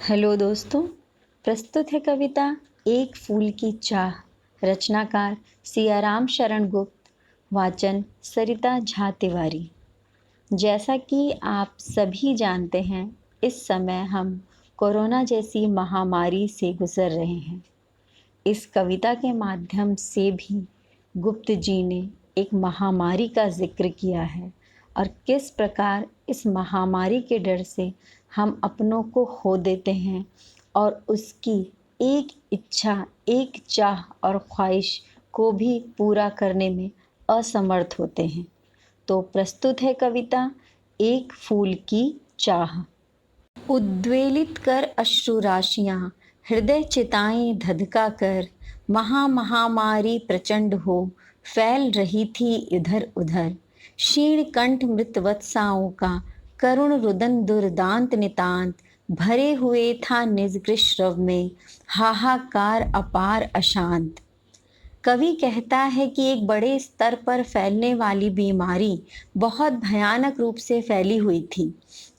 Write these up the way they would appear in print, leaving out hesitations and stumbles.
Hello दोस्तों, प्रस्तुत है कविता एक फूल की चाह। रचनाकार सियाराम शरण गुप्त। वाचन सरिता झा तिवारी। जैसा कि आप सभी जानते हैं, इस समय हम कोरोना जैसी महामारी से गुजर रहे हैं। इस कविता के माध्यम से भी गुप्त जी ने एक महामारी का जिक्र किया है और किस प्रकार इस महामारी के डर से हम अपनों को खो देते हैं और उसकी एक इच्छा, एक चाह और ख्वाहिश को भी पूरा करने में असमर्थ होते हैं। तो प्रस्तुत है कविता एक फूल की चाह। उद्वेलित कर अश्रु राशियाँ, हृदय चिताएं धधका कर, महामारी प्रचंड हो फैल रही थी इधर उधर। क्षीण कंठ मृत वत्साओं का करुण रुदन दुर्दांत नितांत, भरे हुए था निजगृह रव में हाहाकार अपार अशांत। कवि कहता है कि एक बड़े स्तर पर फैलने वाली बीमारी बहुत भयानक रूप से फैली हुई थी,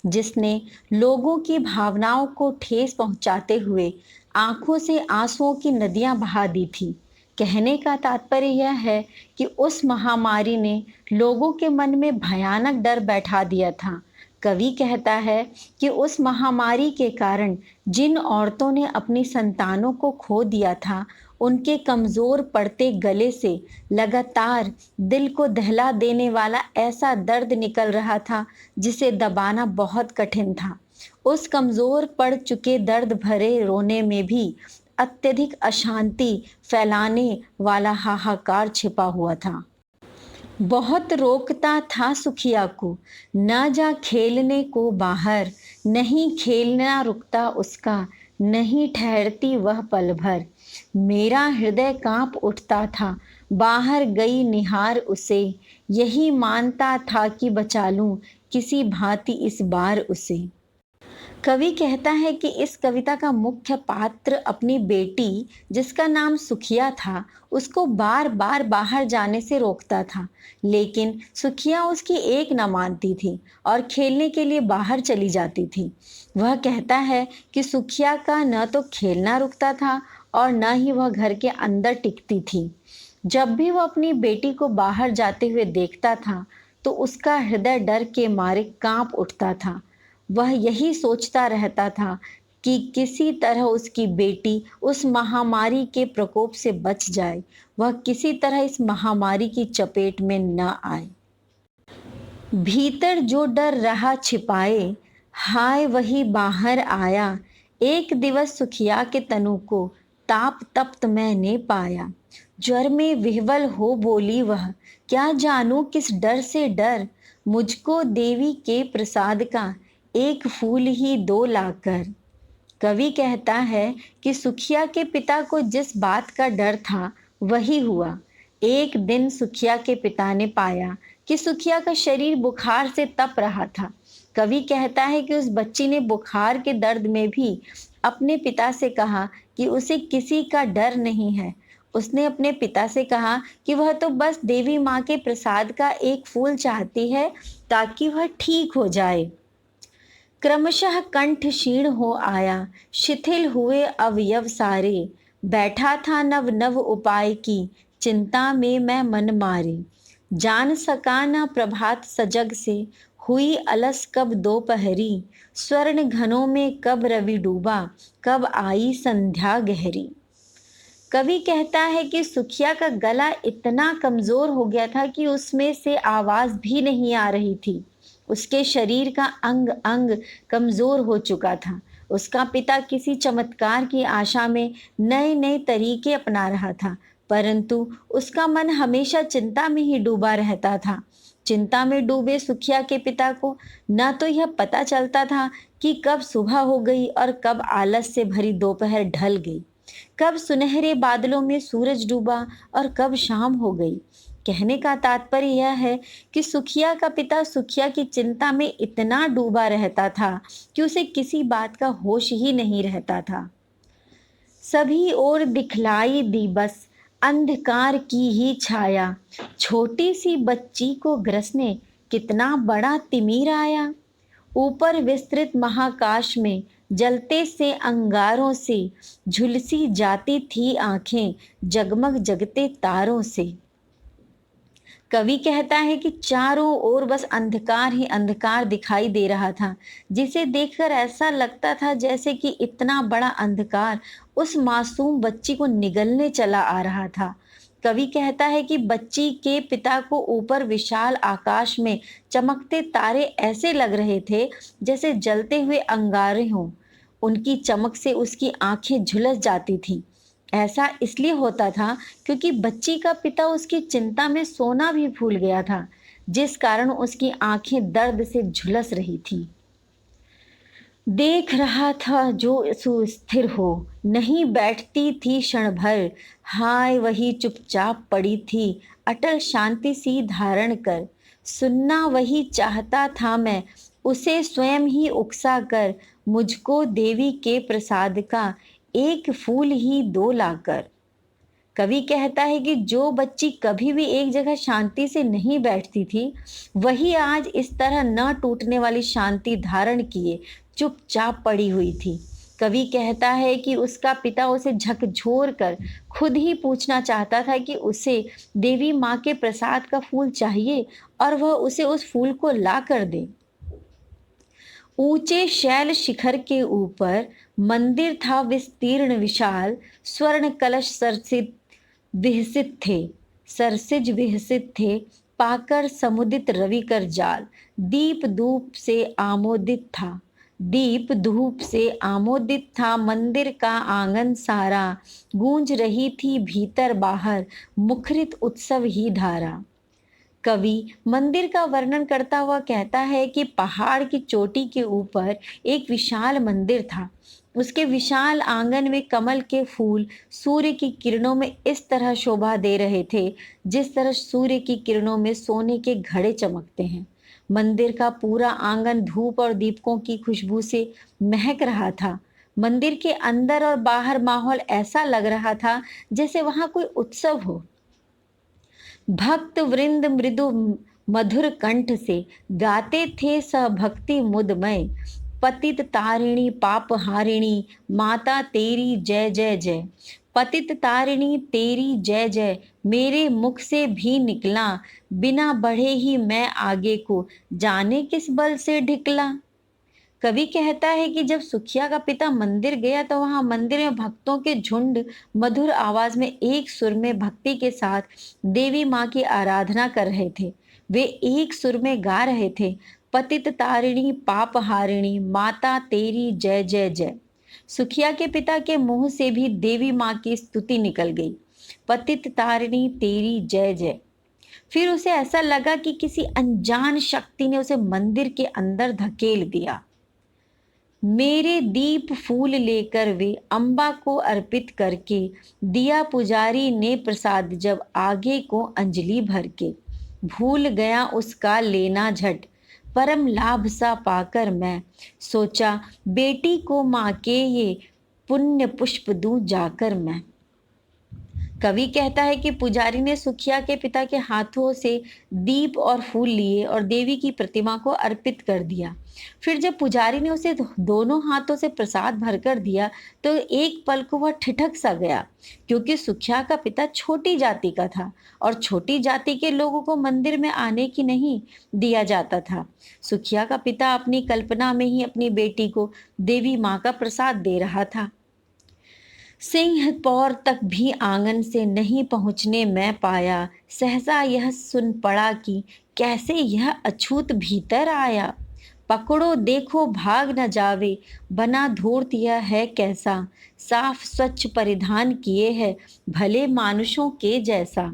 जिसने लोगों की भावनाओं को ठेस पहुंचाते हुए आंखों से आंसुओं की नदियां बहा दी थी। कहने का तात्पर्य यह है कि उस महामारी ने लोगों के मन में भयानक डर बैठा दिया था। कवि कहता है कि उस महामारी के कारण जिन औरतों ने अपनी संतानों को खो दिया था, उनके कमज़ोर पड़ते गले से लगातार दिल को दहला देने वाला ऐसा दर्द निकल रहा था जिसे दबाना बहुत कठिन था। उस कमज़ोर पड़ चुके दर्द भरे रोने में भी अत्यधिक अशांति फैलाने वाला हाहाकार छिपा हुआ था। बहुत रोकता था सुखिया को, न जा खेलने को बाहर, नहीं खेलना रुकता उसका, नहीं ठहरती वह पल भर। मेरा हृदय कांप उठता था, बाहर गई निहार उसे, यही मानता था कि बचा लूं किसी भांति इस बार उसे। कवि कहता है कि इस कविता का मुख्य पात्र अपनी बेटी, जिसका नाम सुखिया था, उसको बार बार बाहर जाने से रोकता था, लेकिन सुखिया उसकी एक न मानती थी और खेलने के लिए बाहर चली जाती थी। वह कहता है कि सुखिया का न तो खेलना रुकता था और न ही वह घर के अंदर टिकती थी। जब भी वह अपनी बेटी को बाहर जाते हुए देखता था, तो उसका हृदय डर के मारे कांप उठता था। वह यही सोचता रहता था कि किसी तरह उसकी बेटी उस महामारी के प्रकोप से बच जाए, वह किसी तरह इस महामारी की चपेट में न आए। भीतर जो डर रहा छिपाए, हाय वही बाहर आया। एक दिवस सुखिया के तनु को ताप तप्त मैंने पाया। ज्वर में विह्वल हो बोली वह, क्या जानूं किस डर से डर, मुझको देवी के प्रसाद का एक फूल ही दो लाकर। कवि कहता है कि सुखिया के पिता को जिस बात का डर था वही हुआ। एक दिन सुखिया के पिता ने पाया कि सुखिया का शरीर बुखार से तप रहा था। कवि कहता है कि उस बच्ची ने बुखार के दर्द में भी अपने पिता से कहा कि उसे किसी का डर नहीं है। उसने अपने पिता से कहा कि वह तो बस देवी माँ के प्रसाद का एक फूल चाहती है ताकि वह ठीक हो जाए। क्रमशः कंठ क्षीण हो आया, शिथिल हुए अवयव सारे, बैठा था नव नव उपाय की चिंता में मैं मन मारे। जान सका न प्रभात सजग से, हुई अलस कब दोपहरी, स्वर्ण घनों में कब रवि डूबा, कब आई संध्या गहरी। कवि कहता है कि सुखिया का गला इतना कमजोर हो गया था कि उसमें से आवाज भी नहीं आ रही थी। उसके शरीर का अंग अंग कमजोर हो चुका था। उसका पिता किसी चमत्कार की आशा में नए नए तरीके अपना रहा था, परंतु उसका मन हमेशा चिंता में ही डूबा रहता था। चिंता में डूबे सुखिया के पिता को न तो यह पता चलता था कि कब सुबह हो गई और कब आलस से भरी दोपहर ढल गई, कब सुनहरे बादलों में सूरज डूबा और कब शाम हो गई। कहने का तात्पर्य यह है कि सुखिया का पिता सुखिया की चिंता में इतना डूबा रहता था कि उसे किसी बात का होश ही नहीं रहता था। सभी ओर दिखलाई दी बस अंधकार की ही छाया, छोटी सी बच्ची को ग्रसने कितना बड़ा तिमिर आया। ऊपर विस्तृत महाकाश में जलते से अंगारों से झुलसी जाती थी आंखें जगमग जगते तारों से। कवि कहता है कि चारों ओर बस अंधकार ही अंधकार दिखाई दे रहा था, जिसे देखकर ऐसा लगता था जैसे कि इतना बड़ा अंधकार उस मासूम बच्ची को निगलने चला आ रहा था। कवि कहता है कि बच्ची के पिता को ऊपर विशाल आकाश में चमकते तारे ऐसे लग रहे थे जैसे जलते हुए अंगारे हों। उनकी चमक से उसकी आंखें झुलस जाती थीं। ऐसा इसलिए होता था क्योंकि बच्ची का पिता उसकी चिंता में सोना भी भूल गया था, जिस कारण उसकी आंखें दर्द से झुलस रही थीं। देख रहा था जो सुस्थिर हो, नहीं बैठती थी क्षण भर, हाय वही चुपचाप पड़ी थी, अटल शांति सी धारण कर। सुनना वही चाहता था मैं, उसे स्वयं ही उकसा कर, मुझको देवी के प्रसाद का एक फूल ही दो लाकर। कवि कहता है कि जो बच्ची कभी भी एक जगह शांति से नहीं बैठती थी, वही आज इस तरह न टूटने वाली शांति धारण किए चुपचाप पड़ी हुई थी। कवि कहता है कि उसका पिता उसे झकझोर कर खुद ही पूछना चाहता था कि उसे देवी माँ के प्रसाद का फूल चाहिए और वह उसे उस फूल को ला कर दे। ऊंचे शैल शिखर के ऊपर मंदिर था विस्तीर्ण विशाल, स्वर्ण कलश सरसित विहसित थे, सरसिज विहसित थे, पाकर समुदित रवि कर जाल। दीप धूप से आमोदित था, दीप धूप से आमोदित था मंदिर का आंगन सारा। गूंज रही थी भीतर बाहर मुखरित उत्सव ही धारा। कवि मंदिर का वर्णन करता हुआ कहता है कि पहाड़ की चोटी के ऊपर एक विशाल मंदिर था। उसके विशाल आंगन में कमल के फूल सूर्य की किरणों में इस तरह शोभा दे रहे थे जिस तरह सूर्य की किरणों में सोने के घड़े चमकते हैं। मंदिर का पूरा आंगन धूप और दीपकों की खुशबू से महक रहा था। मंदिर के अंदर और बाहर माहौल ऐसा लग रहा था जैसे वहां कोई उत्सव हो। भक्त वृंद मृदु मधुर कंठ से गाते थे भक्ति मुदमय। पतित तारिणी पाप हारिणी माता तेरी जय जय जय। पतित तारिणी तेरी जय जय मेरे मुख से भी निकला, बिना बढ़े ही मैं आगे को जाने किस बल से ढिकला। कवि कहता है कि जब सुखिया का पिता मंदिर गया तो वहां मंदिर में भक्तों के झुंड मधुर आवाज में एक सुर में भक्ति के साथ देवी माँ की आराधना कर रहे थे। वे एक सुर में गा रहे थे, पतित तारिणी पाप हारिणी माता तेरी जय जय जय। सुखिया के पिता के मुंह से भी देवी माँ की स्तुति निकल गई, पतित तारिणी तेरी जय जय। फिर उसे ऐसा लगा कि किसी अनजान शक्ति ने उसे मंदिर के अंदर धकेल दिया। मेरे दीप फूल लेकर वे अम्बा को अर्पित करके दिया पुजारी ने प्रसाद जब आगे को अंजलि भर के। भूल गया उसका लेना झट, परम लाभ सा पाकर मैं सोचा बेटी को माँ के ये पुण्य पुष्प दूं जाकर मैं। कवि कहता है कि पुजारी ने सुखिया के पिता के हाथों से दीप और फूल लिए और देवी की प्रतिमा को अर्पित कर दिया। फिर जब पुजारी ने उसे दोनों हाथों से प्रसाद भरकर दिया तो एक पल को वह ठिठक सा गया, क्योंकि सुखिया का पिता छोटी जाति का था और छोटी जाति के लोगों को मंदिर में आने की नहीं दिया जाता था। सुखिया का पिता अपनी कल्पना में ही अपनी बेटी को देवी माँ का प्रसाद दे रहा था। सिंह पौर तक भी आंगन से नहीं पहुंचने मैं पाया, सहसा यह सुन पड़ा कि कैसे यह अछूत भीतर आया। पकड़ो देखो भाग न जावे, बना धूर्त यह है कैसा, साफ स्वच्छ परिधान किए है भले मानुषों के जैसा।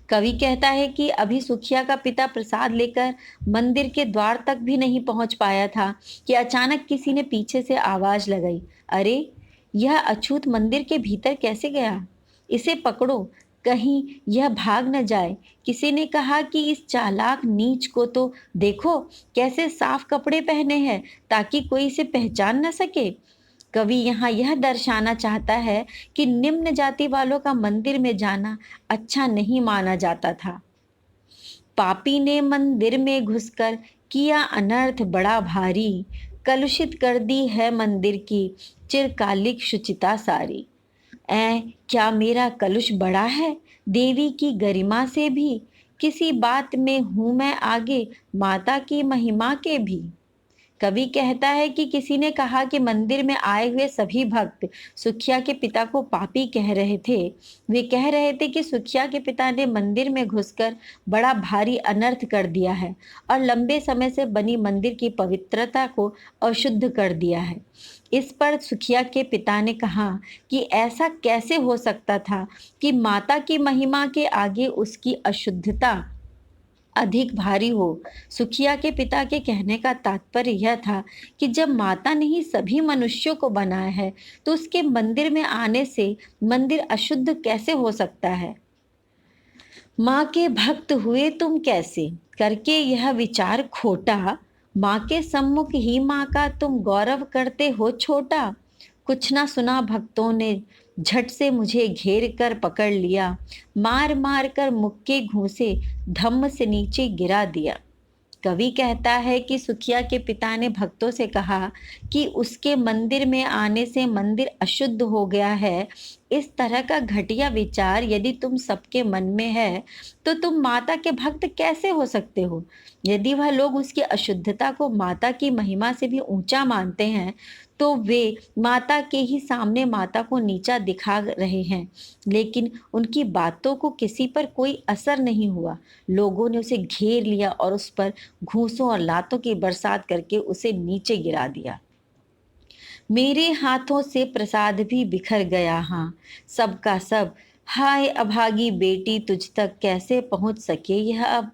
कवि कहता है कि अभी सुखिया का पिता प्रसाद लेकर मंदिर के द्वार तक भी नहीं पहुंच पाया था कि अचानक किसी ने पीछे से आवाज लगाई, अरे यह अछूत मंदिर के भीतर कैसे गया? इसे पकड़ो, कहीं यह भाग न जाए। किसी ने कहा कि इस चालाक नीच को तो देखो कैसे साफ कपड़े पहने हैं ताकि कोई इसे पहचान न सके। कवि यहाँ यह दर्शाना चाहता है कि निम्न जाति वालों का मंदिर में जाना अच्छा नहीं माना जाता था। पापी ने मंदिर में घुसकर किया अनर्थ बड़ा भारी, कलुषित कर दी है मंदिर की चिरकालिक शुचिता सारी। ऐ क्या मेरा कलुष बड़ा है देवी की गरिमा से भी? किसी बात में हूं मैं आगे माता की महिमा के भी। कवि कहता है कि किसी ने कहा कि मंदिर में आए हुए सभी भक्त सुखिया के पिता को पापी कह रहे थे। वे कह रहे थे कि सुखिया के पिता ने मंदिर में घुसकर बड़ा भारी अनर्थ कर दिया है और लंबे समय से बनी मंदिर की पवित्रता को अशुद्ध कर दिया है। इस पर सुखिया के पिता ने कहा कि ऐसा कैसे हो सकता था कि माता की महिमा के आगे उसकी अशुद्धता अधिक भारी हो। सुखिया के पिता के कहने का तात्पर्य यह था कि जब माता ने ही सभी मनुष्यों को बनाया है, तो उसके मंदिर में आने से मंदिर अशुद्ध कैसे हो सकता है? माँ के भक्त हुए तुम कैसे करके यह विचार खोटा, माँ के सम्मुख ही माँ का तुम गौरव करते हो छोटा। कुछ ना सुना भक्तों ने झट से मुझे घेर कर पकड़ लिया, मार मार कर मुक्के घूंसे धम्म से नीचे गिरा दिया। कवि कहता है कि सुखिया के पिता ने भक्तों से कहा कि उसके मंदिर में आने से मंदिर अशुद्ध हो गया है। इस तरह का घटिया विचार यदि तुम सबके मन में है, तो तुम माता के भक्त कैसे हो सकते हो? यदि वह लोग उसकी अशुद्धता को माता की महिमा से भी ऊंचा मानते हैं, तो वे माता के ही सामने माता को नीचा दिखा रहे हैं। लेकिन उनकी बातों को किसी पर कोई असर नहीं हुआ। लोगों ने उसे घेर लिया और उस पर घूंसों और लातों की बरसात करके उसे नीचे गिरा दिया। मेरे हाथों से प्रसाद भी बिखर गया, हाँ सबका सब। हाय अभागी बेटी, तुझ तक कैसे पहुंच सके यह अब?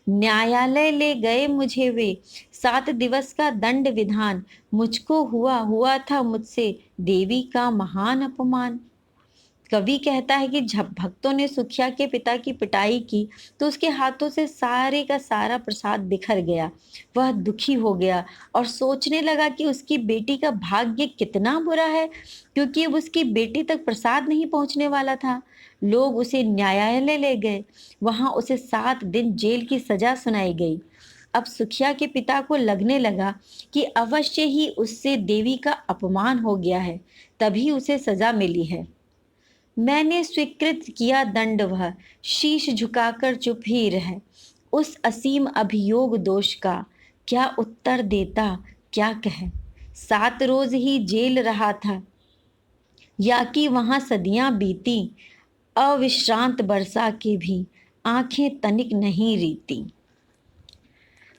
न्यायालय ले गए मुझे वे, 7 दिवस का दंड विधान। मुझको हुआ हुआ था मुझसे देवी का महान अपमान। कवि कहता है कि जब भक्तों ने सुखिया के पिता की पिटाई की, तो उसके हाथों से सारे का सारा प्रसाद बिखर गया। वह दुखी हो गया और सोचने लगा कि उसकी बेटी का भाग्य कितना बुरा है, क्योंकि अब उसकी बेटी तक प्रसाद नहीं पहुंचने वाला था। लोग उसे न्यायालय ले गए। वहां उसे 7 दिन जेल की सजा सुनाई गई। अब सुखिया के पिता को लगने लगा कि अवश्य ही उससे देवी का अपमान हो गया है, तभी उसे सजा मिली है। मैंने स्वीकृत किया दंड, वह शीश झुकाकर चुप ही रह। उस असीम अभियोग दोष का क्या उत्तर देता, क्या कहे? 7 रोज ही जेल रहा था, या कि वहां सदियां बीती, अविश्रांत बरसा के भी आंखें तनिक नहीं रीती।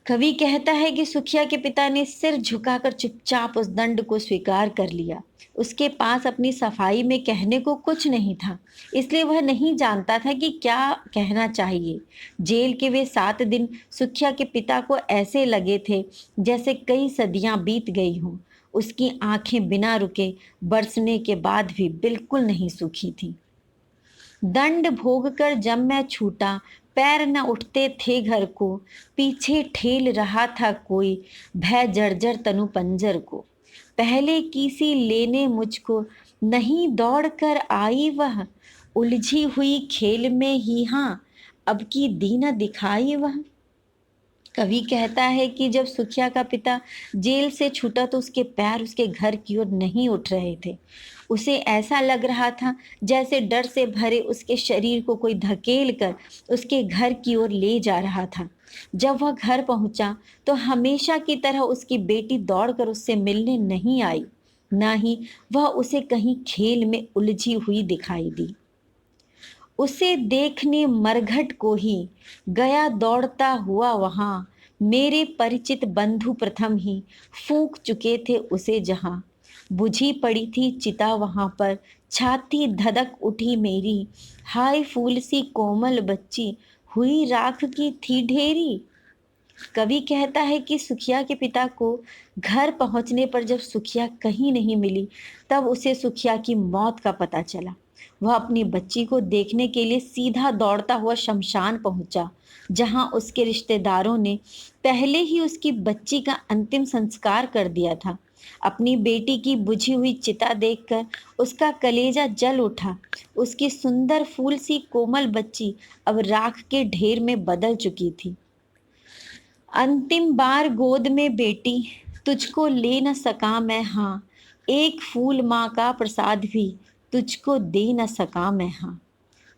कवि कहता है कि सुखिया के पिता ने सिर झुकाकर चुपचाप उस दंड को स्वीकार कर लिया। उसके पास अपनी सफाई में कहने को कुछ नहीं था, इसलिए वह नहीं जानता था कि क्या कहना चाहिए। जेल के वे 7 दिन सुखिया के पिता को ऐसे लगे थे जैसे कई सदियां बीत गई हों। उसकी आंखें बिना रुके बरसने के बाद भी बिल्कुल नहीं सूखी थी। दंड भोग कर जब मैं छूटा, पैर न उठते थे घर को, पीछे ठेल रहा था कोई, भय जर्जर तनु पंजर को। पहले किसी लेने मुझको, नहीं दौड़ कर आई वह, उलझी हुई खेल में ही हाँ, अब की दीन दिखाई वह। कवि कहता है कि जब सुखिया का पिता जेल से छूटा, तो उसके पैर उसके घर की ओर नहीं उठ रहे थे। उसे ऐसा लग रहा था जैसे डर से भरे उसके शरीर को कोई धकेल कर उसके घर की ओर ले जा रहा था। जब वह घर पहुंचा, तो हमेशा की तरह उसकी बेटी दौड़कर उससे मिलने नहीं आई, ना ही वह उसे कहीं खेल में उलझी हुई दिखाई दी। उसे देखने मरघट को ही गया दौड़ता हुआ वहां, मेरे परिचित बंधु प्रथम ही फूंक चुके थे उसे जहां। बुझी पड़ी थी चिता वहां पर, छाती धधक उठी मेरी, हाय फूल सी कोमल बच्ची, हुई राख की थी ढेरी। कवि कहता है कि सुखिया के पिता को घर पहुंचने पर जब सुखिया कहीं नहीं मिली, तब उसे सुखिया की मौत का पता चला। वह अपनी बच्ची को देखने के लिए सीधा दौड़ता हुआ शमशान पहुंचा, जहां उसके रिश्तेदारों ने पहले ही उसकी बच्ची का अंतिम संस्कार कर दिया था। अपनी बेटी की बुझी हुई चिता देखकर उसका कलेजा जल उठा। उसकी सुंदर फूल सी कोमल बच्ची अब राख के ढेर में बदल चुकी थी। अंतिम बार गोद में बेटी तुझको ले न सका मैं हाँ, एक फूल माँ का प्रसाद भी तुझको दे न सका मैं हाँ।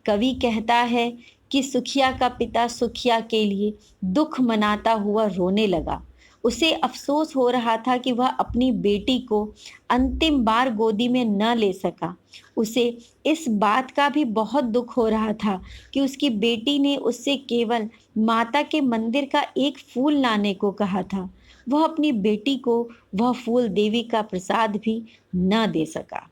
कवि कहता है कि सुखिया का पिता सुखिया के लिए दुख मनाता हुआ रोने लगा। उसे अफसोस हो रहा था कि वह अपनी बेटी को अंतिम बार गोदी में न ले सका। उसे इस बात का भी बहुत दुख हो रहा था कि उसकी बेटी ने उससे केवल माता के मंदिर का एक फूल लाने को कहा था। वह अपनी बेटी को वह फूल देवी का प्रसाद भी न दे सका।